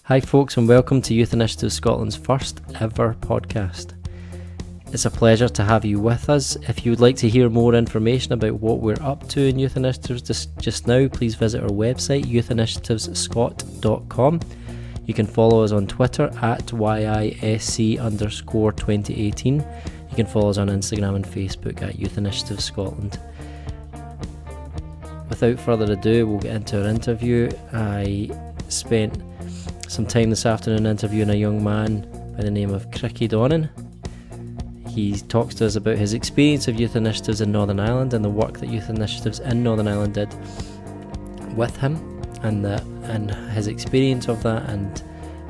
Hi folks, and welcome to Youth Initiative Scotland's first ever podcast. It's a pleasure to have you with us. If you would like to hear more information about what we're up to in Youth Initiatives just now, please visit our website, youthinitiativesscot.com. You can follow us on Twitter at YISC_2018. You can follow us on Instagram and Facebook at Youth Initiative Scotland. Without further ado, we'll get into our interview. I spent some time this afternoon interviewing a young man by the name of Cricky Donnan. He talks to us about his experience of youth initiatives in Northern Ireland and the work that youth initiatives in Northern Ireland did with him, and his experience of that and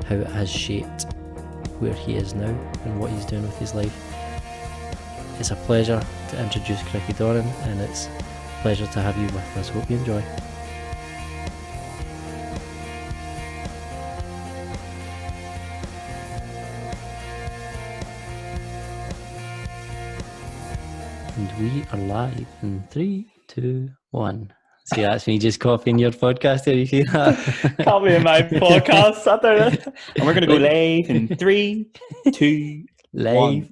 how it has shaped where he is now and what he's doing with his life. It's a pleasure to introduce Cricky Donnan, and it's a pleasure to have you with us. Hope you enjoy. And we are live in 3, 2, 1. See, that's me just copying your podcast there, you see that? Copying my podcast out there. And we're going to go live in 3, 2, live. 1.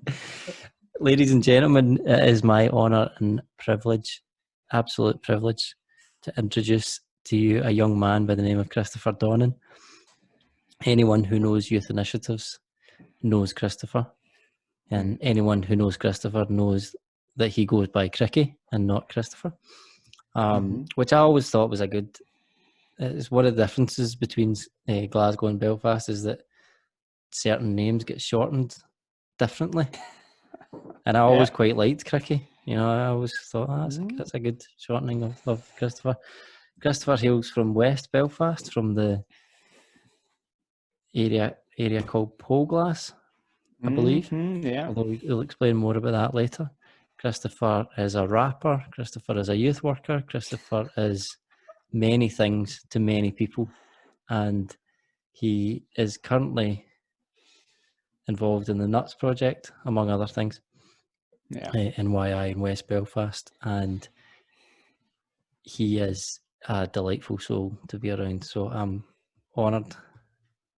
Ladies and gentlemen, it is my honour and privilege, absolute privilege, to introduce to you a young man by the name of Christopher Donnan. Anyone who knows youth initiatives knows Christopher. And anyone who knows Christopher knows that he goes by Cricky and not Christopher, which I always thought was it's one of the differences between Glasgow and Belfast, is that certain names get shortened differently. And I always quite liked Cricky. You know, I always thought that's a good shortening of Christopher. Christopher hails from West Belfast, from the area called Poglass, I believe. Although he'll explain more about that later. Christopher is a rapper, Christopher is a youth worker, Christopher is many things to many people, and he is currently involved in the Nuts Project, among other things, in YI in West Belfast, and he is a delightful soul to be around, so I'm honoured,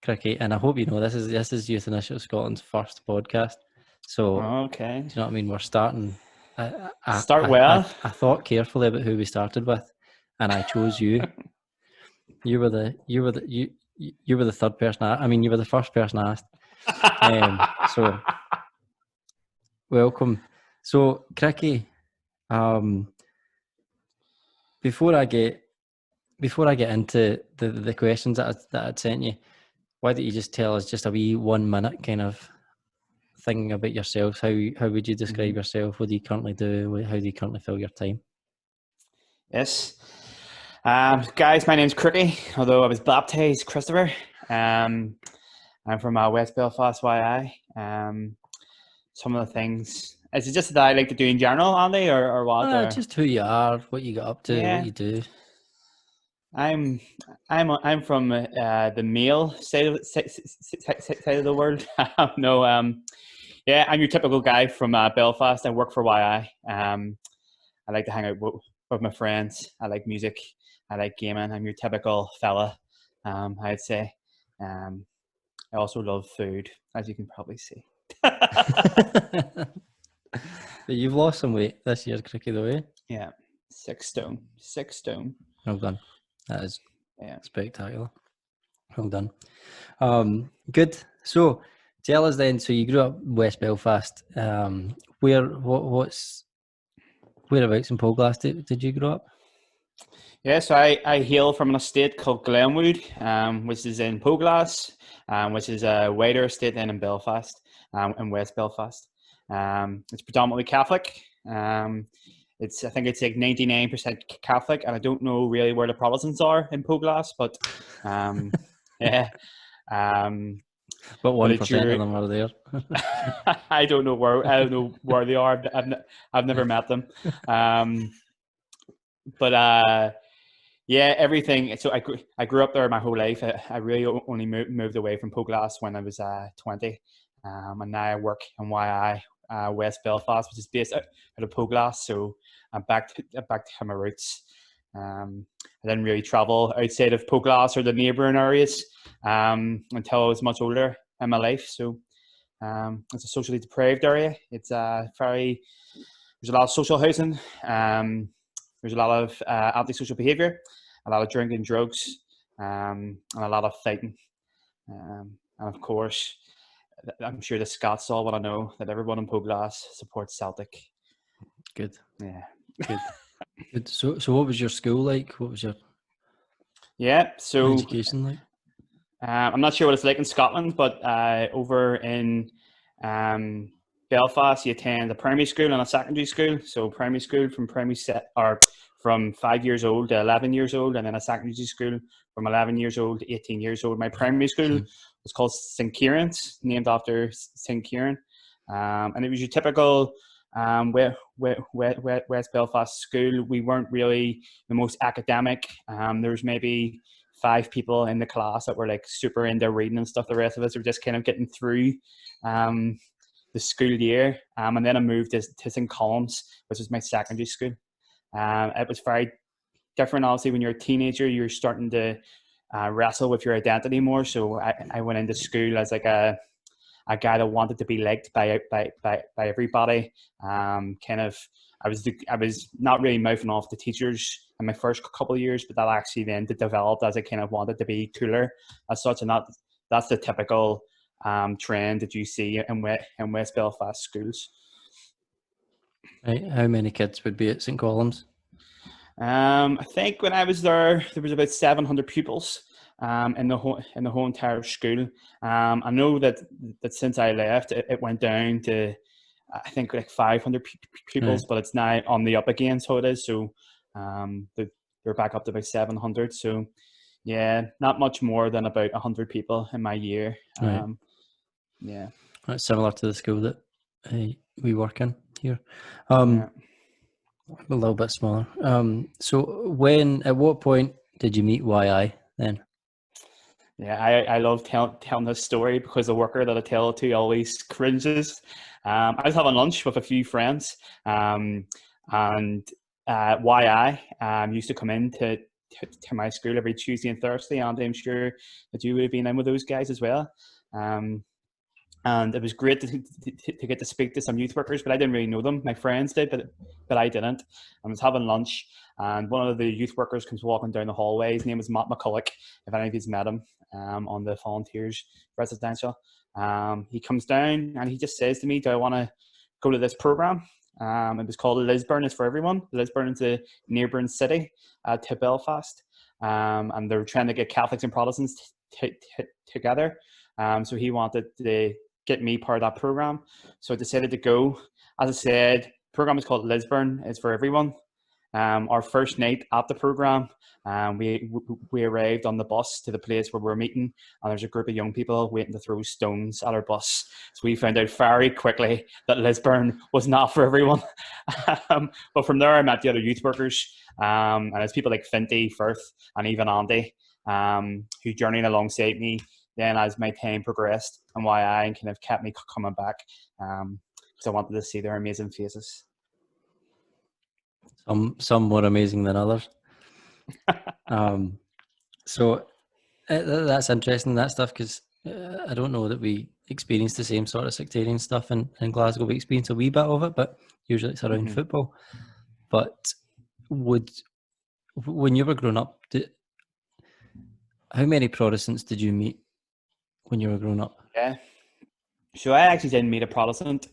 Cricky, and I hope you know this is Youth Initiative Scotland's first podcast, so okay. Do you know what I mean? We're starting... Start well. I thought carefully about who we started with, and I chose you. You were the third person. You were the first person I asked. So welcome. So Cricky, before I get into the questions that I'd sent you, why don't you just tell us just a wee 1 minute kind of thing about yourself? How would you describe yourself? What do you currently do? How do you currently fill your time? Yes. Guys, my name's Cricky, although I was baptized Christopher. I'm from West Belfast, YI. Some of the things... Is it just that I like to do in general, Andy, or what? Just who you are, what you got up to, what you do. I'm from the male side of the world. I'm your typical guy from Belfast. I work for YI. I like to hang out with my friends. I like music. I like gaming. I'm your typical fella, I'd say. I also love food, as you can probably see. But you've lost some weight this year, Cricky, though, eh? Yeah, 6 stone. 6 stone. Well done. That is spectacular. Well done. Good. So tell us then. So you grew up in West Belfast. Whereabouts in Poglass did you grow up? Yeah, so I hail from an estate called Glenwood, which is in Poglass, which is a wider estate than in Belfast, in West Belfast. It's predominantly Catholic. I think it's like 99% Catholic, and I don't know really where the Protestants are in Poglass, but yeah. But 1% of them are there. I don't know where they are. I've never met them. Everything. So I grew up there my whole life. I really only moved away from Poglass when I was 20, and now I work in YI West Belfast, which is based out of Poglass. So I'm back to my roots. I didn't really travel outside of Poglass or the neighbouring areas. until I was much older in my life. So it's a socially depraved area. It's there's a lot of social housing. There's a lot of antisocial behaviour, a lot of drinking, drugs, and a lot of fighting. And of course, I'm sure the Scots all want to know that everyone in Poglass supports Celtic. Good. Yeah. Good. Good. So what was your school like? What was your education like? I'm not sure what it's like in Scotland, but over in Belfast, you attend a primary school and a secondary school. So primary school from 5 years old to 11 years old, and then a secondary school from 11 years old to 18 years old. My primary school was called St. Kieran's, named after St. Kieran, and it was your typical West Belfast school. We weren't really the most academic. There was maybe 5 people in the class that were like super into reading and stuff. The rest of us were just kind of getting through the school year. And then I moved to St. Columns, which was my secondary school. It was very different. Obviously, when you're a teenager, you're starting to wrestle with your identity more. So I went into school as like a guy that wanted to be liked by everybody. I was not really mouthing off the teachers in my first couple of years, but that actually then developed as I kind of wanted to be cooler as such. And that's the typical trend that you see in West Belfast schools. Right. How many kids would be at St. Columns? I think when I was there was about 700 pupils in the whole entire school. I know that since I left, it went down to I think like 500 pupils, but it's now on the up again. So it is. So they're back up to about 700. So yeah, not much more than about 100 people in my year. Right. Yeah, that's similar to the school that we work in here. A little bit smaller. So at what point did you meet YI then? Yeah, I love telling this story because the worker that I tell it to always cringes. I was having lunch with a few friends, and YI used to come in to my school every Tuesday and Thursday, and I'm sure that you would have been in with those guys as well. And it was great to get to speak to some youth workers, but I didn't really know them. My friends did, but I didn't. I was having lunch, and one of the youth workers comes walking down the hallway. His name was Matt McCulloch, if any of you's met him, on the Volunteers Residential. He comes down and he just says to me, do I want to go to this program? It was called Lisburn is for Everyone. Lisburn is a neighbouring city to Belfast, and they were trying to get Catholics and Protestants together. So he wanted to get me part of that program. So I decided to go. As I said, the program is called Lisburn is for Everyone. Our first night at the program, we arrived on the bus to the place where we were meeting, and there's a group of young people waiting to throw stones at our bus. So we found out very quickly that Lisburn was not for everyone. But from there, I met the other youth workers, and it's people like Finty, Firth, and even Andy, who journeyed alongside me. Then as my time progressed and YI kind of kept me coming back because I wanted to see their amazing faces. Some more amazing than others. So that's interesting, that stuff, because I don't know that we experience the same sort of sectarian stuff in Glasgow. We experience a wee bit of it, but usually it's around football. But when you were growing up, how many Protestants did you meet when you were growing up? Yeah. So I actually didn't meet a Protestant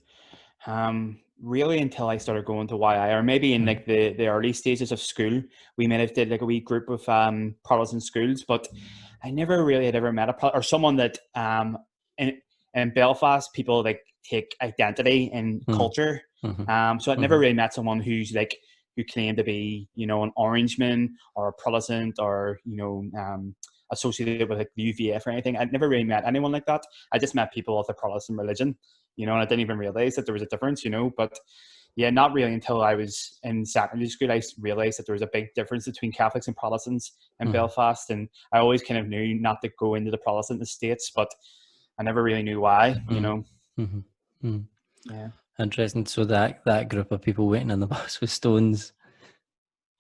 really until I started going to YI, or maybe in like the early stages of school. We might have did like a wee group of Protestant schools, but I never really had ever met or someone that in Belfast, people like take identity in culture. So I'd never really met someone who's like who claimed to be, you know, an Orangeman or a Protestant or, you know, associated with like the UVF or anything. I'd never really met anyone like that. I just met people of the Protestant religion, you know, and I didn't even realize that there was a difference, you know. But yeah, not really until I was in secondary school, I realized that there was a big difference between Catholics and Protestants in Belfast. And I always kind of knew not to go into the Protestant estates, but I never really knew why, you know. Yeah. Interesting. So that group of people waiting on the bus with stones,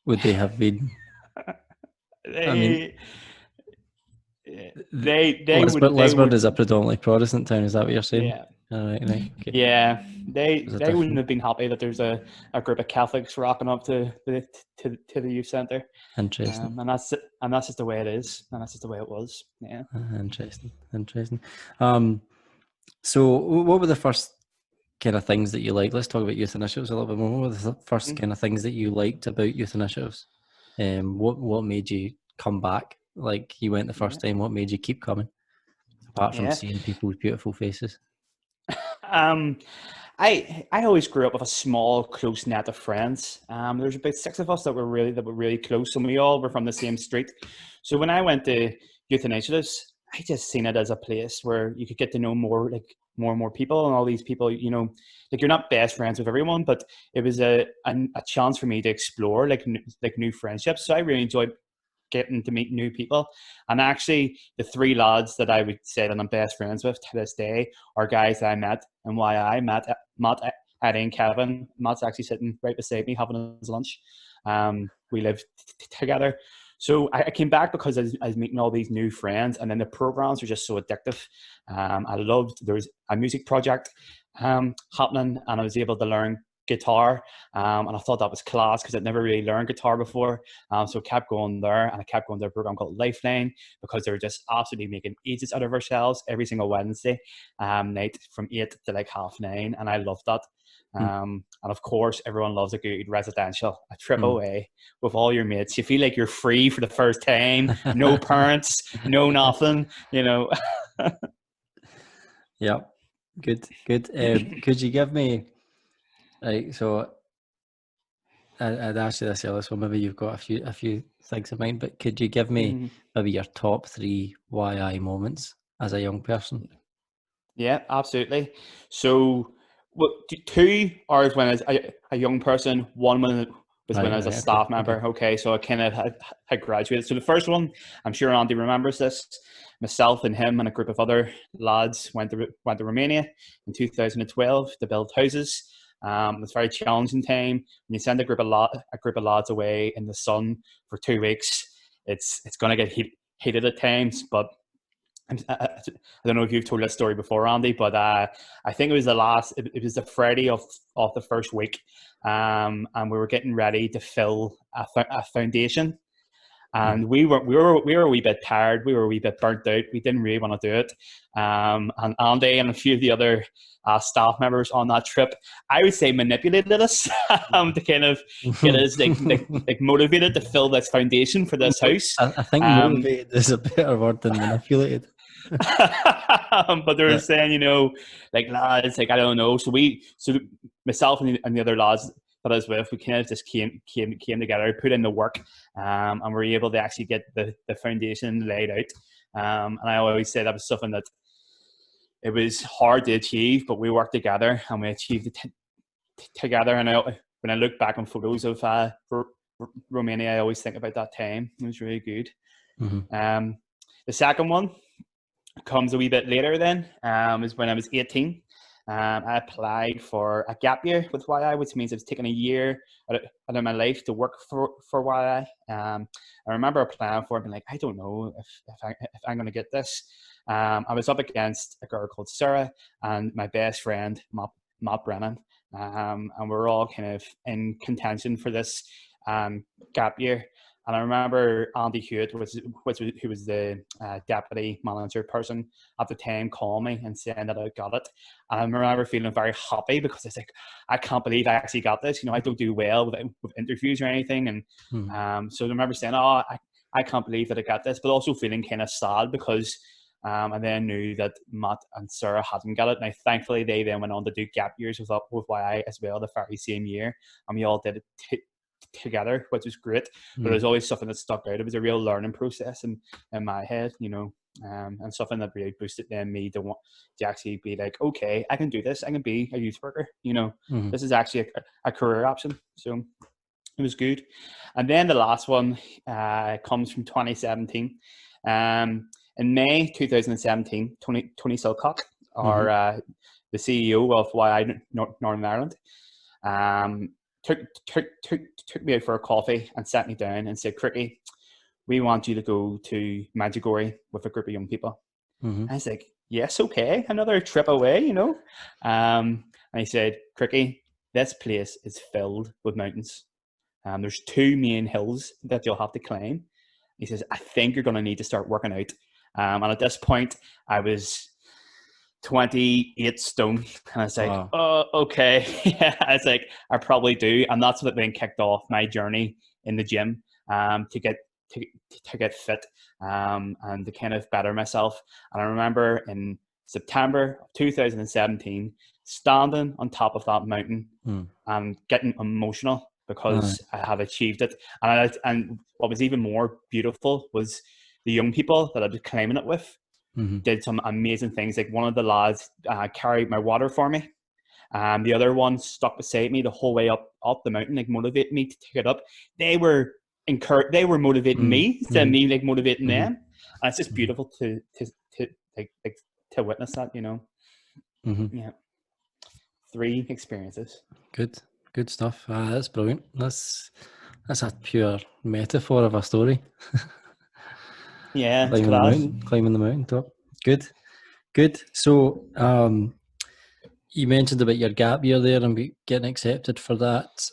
would they have been? Lisburn is a predominantly Protestant town. Is that what you're saying? Yeah. All right, right. Okay. Yeah, Was it they wouldn't different? have been happy that there's a group of Catholics rocking up to the youth centre, Interesting. and that's just the way it is, and that's just the way it was. Yeah. Interesting. So what were the first kind of things that you liked? Let's talk about youth initiatives a little bit more. What were the first kind of things that you liked about youth initiatives? What made you come back? Like you went the first time. What made you keep coming? Apart from Yeah. seeing people's beautiful faces. Um, I always grew up with a small, close net of friends. There's about 6 of us that were really close, and we all were from the same street. So when I went to youth initiatives, I just seen it as a place where you could get to know more and more people, and all these people, you know, like you're not best friends with everyone, but it was a chance for me to explore like new friendships. So I really enjoyed getting to meet new people. And actually, the 3 lads that I would say that I'm best friends with to this day are guys that I met and why I met Matt, Eddie, and Kevin. Matt's actually sitting right beside me having his lunch. We lived together. So I came back because I was meeting all these new friends, and then the programs were just so addictive. I loved, there was a music project happening, and I was able to learn guitar, and I thought that was class because I'd never really learned guitar before. So I kept going there, and I kept going to a program called Lifeline because they were just absolutely making ages out of ourselves every single Wednesday night from 8 to like 9:30, and I loved that. And of course, everyone loves a good residential, a trip away with all your mates. You feel like you're free for the first time, no parents, no nothing, you know. Yeah, good. Could you give me, like, so I'd asked you this earlier, so maybe you've got a few things in mind, but could you give me maybe your top 3 YI moments as a young person? Yeah, absolutely. So, 2 hours when I was a young person, 1 when was when I was a staff member. Okay, so I kind of had graduated. So the first one, I'm sure Andy remembers this. Myself and him and a group of other lads went to Romania in 2012 to build houses. It was a very challenging time. When you send a group of lads away in the sun for 2 weeks, it's going to get heated at times, but I don't know if you've told that story before, Andy, but I think it was it was the Friday of the first week, and we were getting ready to fill a foundation, and we were a wee bit tired, we were a wee bit burnt out, we didn't really want to do it, and Andy and a few of the other staff members on that trip, I would say, manipulated us to kind of get us like motivated to fill this foundation for this house. I think motivated is a better word than manipulated. But they were saying, you know, like, lads, like, I don't know. So myself and the other lads that I was with, we kind of just came together, put in the work, and we were able to actually get the foundation laid out. And I always say that was something that it was hard to achieve, but we worked together and we achieved it together. And when I look back on photos of Romania, I always think about that time. It was really good. The second one comes a wee bit later then, is when I was 18. I applied for a gap year with YI, which means I was taking a year out of my life to work for YI. I remember applying for it and being like, I don't know if I'm going to get this. I was up against a girl called Sarah and my best friend, Matt Brennan. And we were all kind of in contention for this gap year. And I remember Andy Hewitt, who was the deputy manager person at the time, calling me and saying that I got it. And I remember feeling very happy because it's like, I can't believe I actually got this. You know, I don't do well with interviews or anything. And so I remember saying, oh, I can't believe that I got this, but also feeling kind of sad because I then knew that Matt and Sarah hadn't got it. And thankfully, they then went on to do gap years with YI as well the very same year. And we all did it together, which was great. But there's always something that stuck out. It was a real learning process in my head, you know, and something that really boosted then me to want to actually be like, okay, I can do this. I can be a youth worker. You know, this is actually a career option. So it was good. And then the last one comes from 2017. In May 2017, Tony Silcock, the CEO of YI Northern Ireland, took me out for a coffee and sat me down and said, Cricky, we want you to go to Medjugorje with a group of young people. Mm-hmm. I was like, yes, okay, another trip away, you know. And he said, Cricky, this place is filled with mountains. There's two main hills that you'll have to climb. He says, I think you're going to need to start working out. And at this point, I was 28 stone. And I was like, Wow. oh, okay. Yeah, I was like, I probably do. And that's what then kicked off my journey in the gym to get fit and to kind of better myself. And I remember in September of 2017, standing on top of that mountain and getting emotional because I had achieved it. And what was even more beautiful was the young people that I was climbing it with did some amazing things. Like one of the lads carried my water for me. The other one stuck beside me the whole way up the mountain, like motivating me to take it up. They were motivating me instead of me like motivating them. And it's just beautiful to witness that, you know. Yeah. 3 experiences. Good stuff. That's brilliant. That's a pure metaphor of a story. Yeah, climbing the mountain top. Good. So you mentioned about your gap year there and getting accepted for that.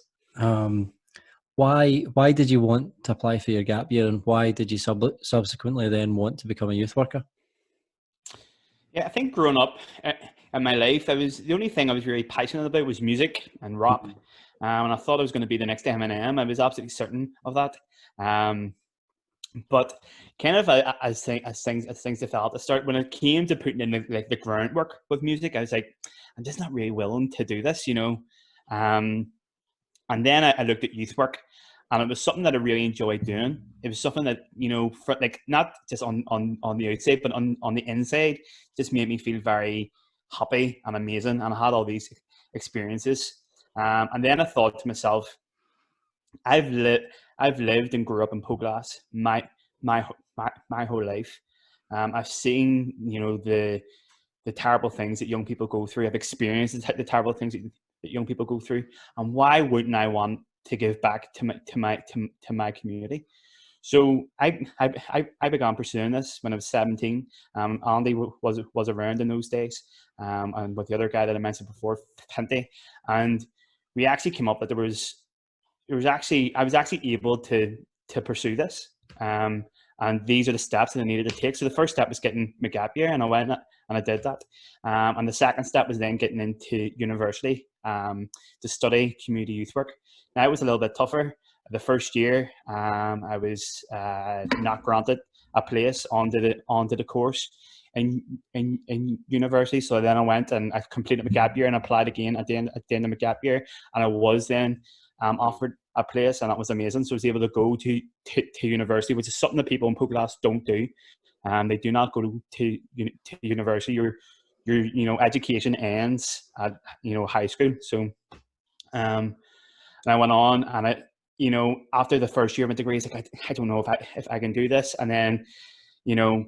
Why did you want to apply for your gap year, and why did you subsequently then want to become a youth worker? Yeah, I think growing up in my life, the only thing I was really passionate about was music and rap. And I thought I was going to be the next Eminem. I was absolutely certain of that. But kind of as things developed, I started when it came to putting in the groundwork with music. I was like, I'm just not really willing to do this, you know. And then I looked at youth work, and it was something that I really enjoyed doing. It was something that, you know, for like not just on the outside, but on the inside, just made me feel very happy and amazing. And I had all these experiences. And then I thought to myself, I've lived and grew up in Poglass my whole life. I've seen, you know, the terrible things that young people go through. I've experienced the terrible things that young people go through. And why wouldn't I want to give back to my community? So I began pursuing this when I was 17. Andy was around in those days, and with the other guy that I mentioned before, Pinty, and we actually came up that I was actually able to pursue this. And these are the steps that I needed to take. So the first step was getting my gap year, and I went and I did that. And the second step was then getting into university to study community youth work. Now it was a little bit tougher. The first year, I was not granted a place onto the course in university. So then I went and I completed my gap year and applied again at the end of my gap year, and I was then offered a place, and that was amazing. So I was able to go to university, which is something that people in Poglass don't do. They do not go to university. Your you know, education ends at, you know, high school. So and I went on, and I, you know, after the first year of my degree, it's like I don't know if I can do this. And then, you know,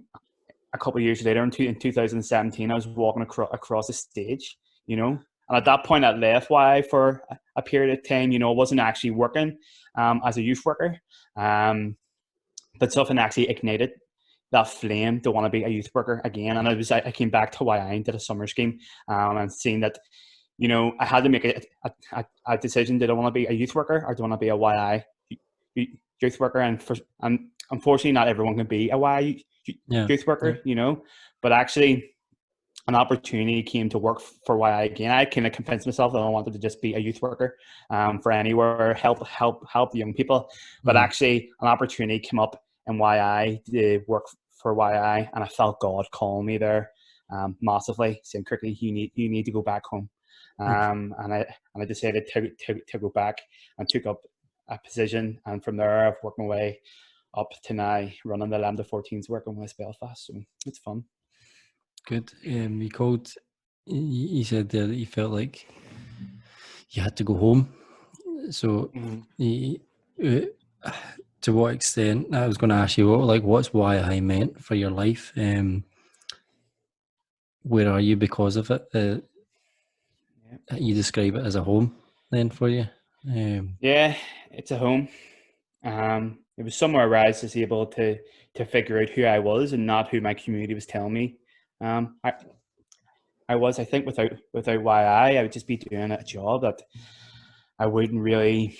a couple of years later in 2017, I was walking across the stage, you know. And at that point, I left YI for a period of time. You know, I wasn't actually working as a youth worker, but something actually ignited that flame to want to be a youth worker again. And I came back to YI and did a summer scheme, and seeing that, you know, I had to make a decision. Did I want to be a youth worker, or do I want to be a YI youth worker? And unfortunately, not everyone can be a YI youth worker, you know. But actually, an opportunity came to work for YI again. I kind of convinced myself that I wanted to just be a youth worker for anywhere, help the young people. But actually, an opportunity came up in YI to work for YI, and I felt God calling me there massively, saying, "Cricky, you need to go back home." And I decided to go back and took up a position, and from there I've worked my way up to now running the Lambda 14s work in West Belfast. So it's fun. Good. You said there that you felt like you had to go home. So to what extent, I was going to ask you, what's YI meant for your life? Where are you because of it? You describe it as a home then for you? Yeah, it's a home. It was somewhere where I was able to figure out who I was and not who my community was telling me. I think without YI, I would just be doing a job that I wouldn't really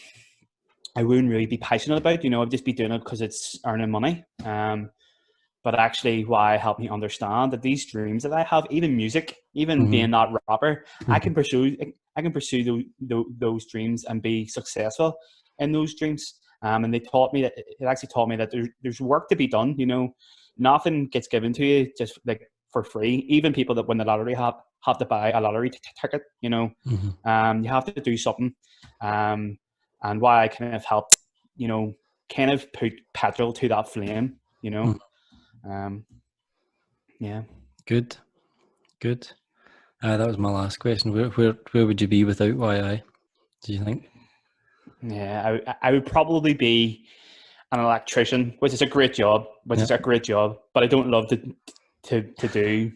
be passionate about. I'd just be doing it because it's earning money. But actually, why helped me understand that these dreams that I have, even music, even being that rapper, I can pursue those dreams and be successful in those dreams. And it actually taught me that there's work to be done. Nothing gets given to you just like for free. Even people that win the lottery have to buy a lottery ticket. You have to do something. And why I kind of helped, kind of put petrol to that flame. Yeah. Good. That was my last question. Where would you be without YI, do you think? Yeah, I would probably be an electrician, which is a great job, but I don't love to do,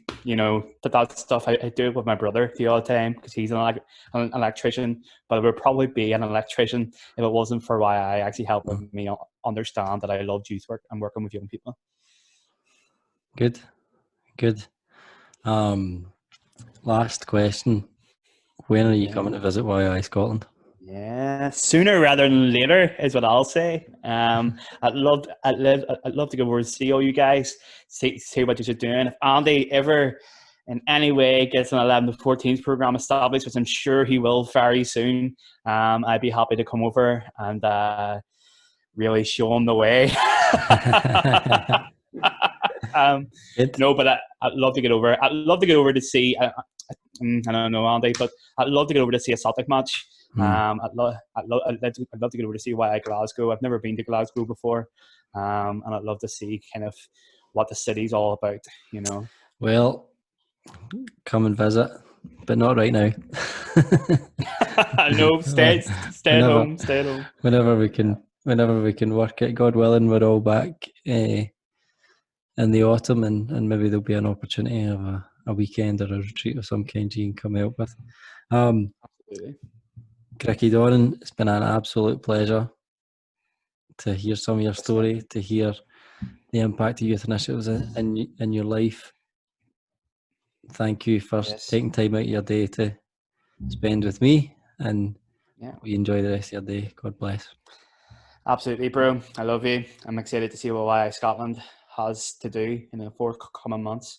that stuff. I do it with my brother the other time because he's an electrician, but I would probably be an electrician if it wasn't for YI actually helping me understand that I loved youth work and working with young people. Good. Last question. When are you coming to visit YI Scotland? Yeah, sooner rather than later is what I'll say. I'd love to go over and see all you guys, see what you're doing. If Andy ever in any way gets an 11 to 14s program established, which I'm sure he will very soon, I'd be happy to come over and really show him the way. No, but I'd love to get over. I'd love to get over to see. I don't know, Andy, but I'd love to get over to see a Celtic match. I'd love to get over to see YI Glasgow. I've never been to Glasgow before, and I'd love to see kind of what the city's all about. Well, come and visit, but not right now. No, stay at home. Stay at home. Whenever we can work it, God willing, we're all back in the autumn, and maybe there'll be an opportunity of a weekend or a retreat of some kind you can come help with. Absolutely. Cricky Donnan, it's been an absolute pleasure to hear some of your story, to hear the impact of youth initiatives in your life. Thank you for taking time out of your day to spend with me, and we enjoy the rest of your day. God bless. Absolutely, bro. I love you. I'm excited to see what YI Scotland has to do in the forthcoming months.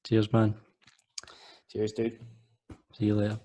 Cheers, man. Cheers, dude. See you later.